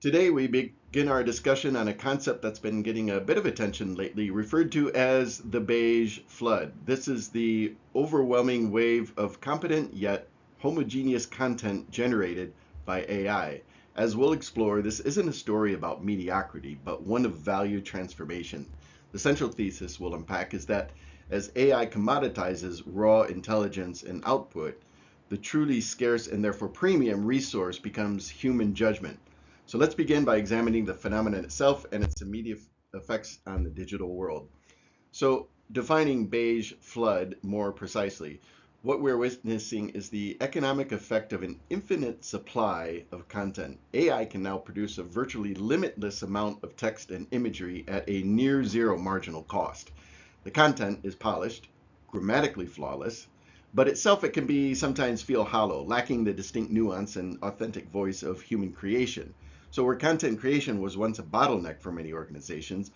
Today, we begin our discussion on a concept that's been getting a bit of attention lately, referred to as the beige flood. This is the overwhelming wave of competent yet homogeneous content generated by AI. As we'll explore, this isn't a story about mediocrity, but one of value transformation. The central thesis we'll unpack is that as AI commoditizes raw intelligence and output, the truly scarce and therefore premium resource becomes human judgment. So let's begin by examining the phenomenon itself and its immediate effects on the digital world. So defining beige flood more precisely, what we're witnessing is the economic effect of an infinite supply of content. AI can now produce a virtually limitless amount of text and imagery at a near zero marginal cost. The content is polished, grammatically flawless, but itself it can be sometimes feel hollow, lacking the distinct nuance and authentic voice of human creation. So where content creation was once a bottleneck for many organizations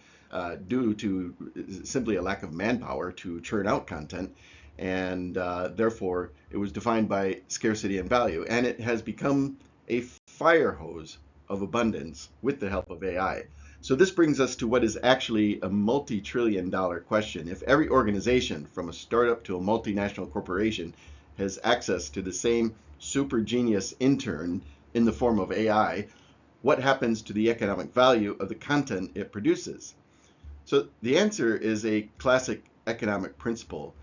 due to simply a lack of manpower to churn out content, and therefore it was defined by scarcity and value, and it has become a fire hose of abundance with the help of AI. So this brings us to what is actually a multi-trillion dollar question. If every organization, from a startup to a multinational corporation, has access to the same super genius intern in the form of AI, what happens to the economic value of the content it produces? So the answer is a classic economic principle.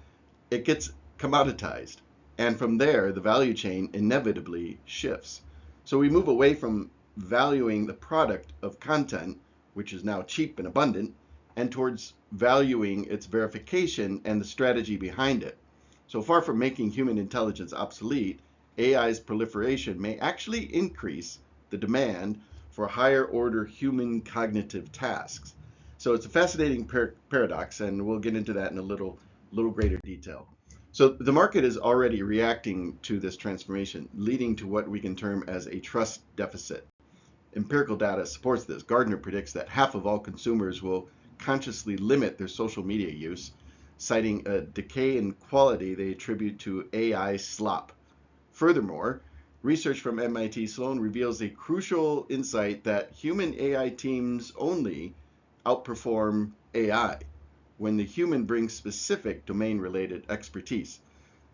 It gets commoditized, and from there the value chain inevitably shifts. So we move away from valuing the product of content, which is now cheap and abundant, and towards valuing its verification and the strategy behind it. So far from making human intelligence obsolete, AI's proliferation may actually increase the demand for higher order human cognitive tasks. So it's a fascinating paradox, and we'll get into that in a little greater detail. So the market is already reacting to this transformation, leading to what we can term as a trust deficit. Empirical data supports this. Gardner predicts that half of all consumers will consciously limit their social media use, citing a decay in quality they attribute to AI slop. Furthermore, research from MIT Sloan reveals a crucial insight that human AI teams only outperform AI when the human brings specific domain-related expertise.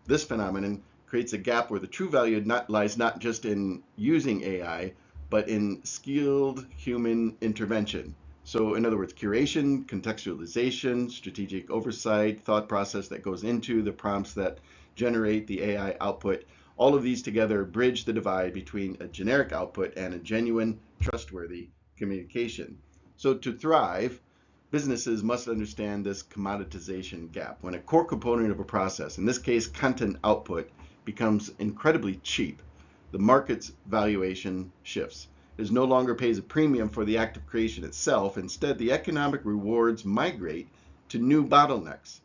This phenomenon creates a gap where the true value lies not just in using AI, but in skilled human intervention. So in other words, curation, contextualization, strategic oversight, thought process that goes into the prompts that generate the AI output, all of these together bridge the divide between a generic output and a genuine, trustworthy communication. So to thrive, businesses must understand this commoditization gap. When a core component of a process, in this case content output, becomes incredibly cheap, the market's valuation shifts. It no longer pays a premium for the act of creation itself. Instead, the economic rewards migrate to new bottlenecks.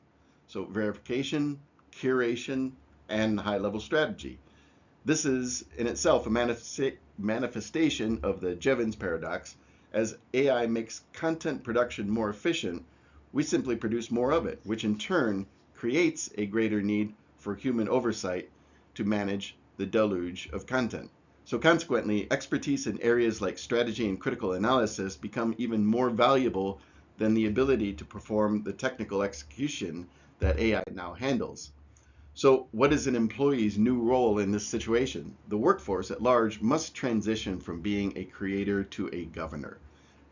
So verification, curation, and high-level strategy. This is in itself a manifestation of the Jevons paradox. As AI makes content production more efficient, we simply produce more of it, which in turn creates a greater need for human oversight to manage the deluge of content. So consequently, expertise in areas like strategy and critical analysis become even more valuable than the ability to perform the technical execution that AI now handles. So what is an employee's new role in this situation? The workforce at large must transition from being a creator to a governor.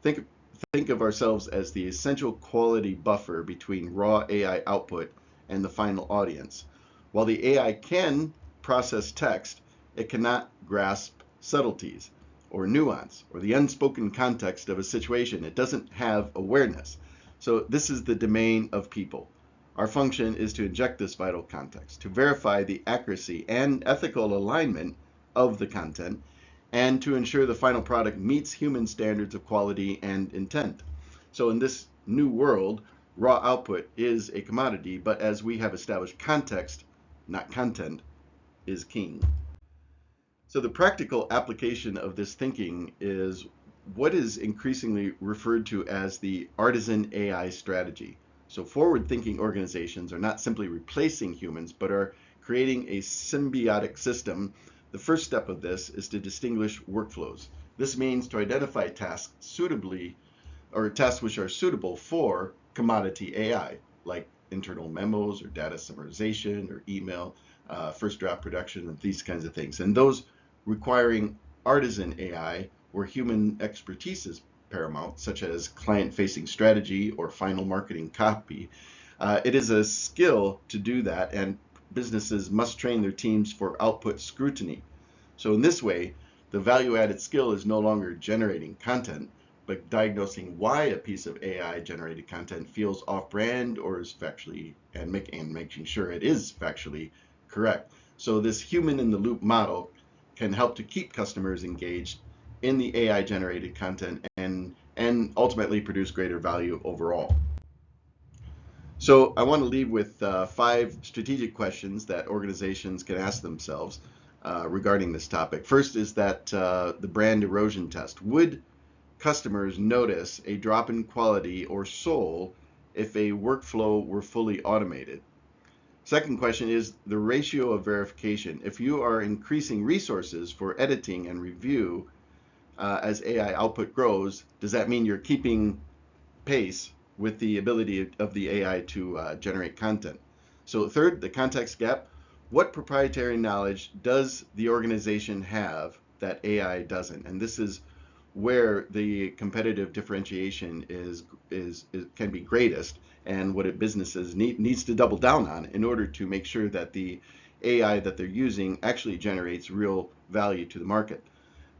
Think, think of ourselves as the essential quality buffer between raw AI output and the final audience. While the AI can process text, it cannot grasp subtleties or nuance or the unspoken context of a situation. It doesn't have awareness. So this is the domain of people. Our function is to inject this vital context, to verify the accuracy and ethical alignment of the content, and to ensure the final product meets human standards of quality and intent. So in this new world, raw output is a commodity, but as we have established, context, not content, is king. So the practical application of this thinking is what is increasingly referred to as the artisan AI strategy. So forward-thinking organizations are not simply replacing humans, but are creating a symbiotic system. The first step of this is to distinguish workflows. This means to identify tasks suitably or tasks which are suitable for commodity AI, like internal memos or data summarization or email, first draft production, and these kinds of things. And those requiring artisan AI, where human expertise is paramount, such as client-facing strategy or final marketing copy. It is a skill to do that, and businesses must train their teams for output scrutiny. So in this way, the value-added skill is no longer generating content, but diagnosing why a piece of AI-generated content feels off-brand or is factually, and making sure it is factually correct. So this human-in-the-loop model can help to keep customers engaged in the AI-generated content and ultimately produce greater value overall. So I want to leave with 5 strategic questions that organizations can ask themselves regarding this topic. First is that the brand erosion test. Would customers notice a drop in quality or soul if a workflow were fully automated? Second question is the ratio of verification. If you are increasing resources for editing and review as AI output grows, does that mean you're keeping pace with the ability of the AI to generate content? So third, the context gap. What proprietary knowledge does the organization have that AI doesn't? And this is where the competitive differentiation can be greatest, and what businesses needs to double down on in order to make sure that the AI that they're using actually generates real value to the market.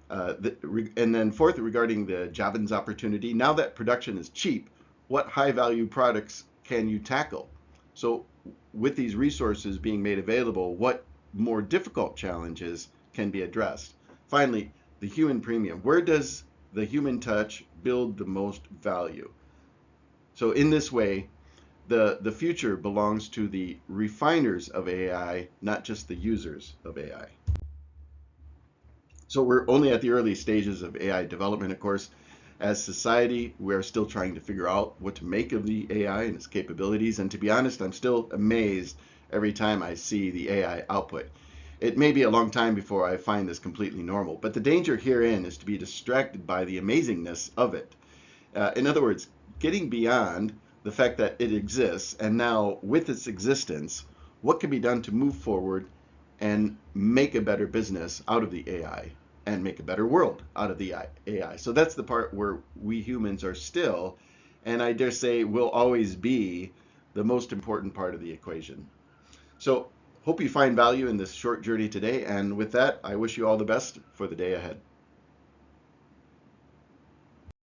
And then fourth, regarding the Javins opportunity, now that production is cheap, what high value products can you tackle? So with these resources being made available, what more difficult challenges can be addressed? Finally, the human premium. Where does the human touch build the most value? So in this way, the future belongs to the refiners of AI, not just the users of AI. So we're only at the early stages of AI development, of course. As society, we're still trying to figure out what to make of the AI and its capabilities. And to be honest, I'm still amazed every time I see the AI output. It may be a long time before I find this completely normal, but the danger herein is to be distracted by the amazingness of it. In other words, getting beyond the fact that it exists, and now with its existence, what can be done to move forward and make a better business out of the AI and make a better world out of the AI. So that's the part where we humans are still, and I dare say will always be, the most important part of the equation. So hope you find value in this short journey today, and with that, I wish you all the best for the day ahead.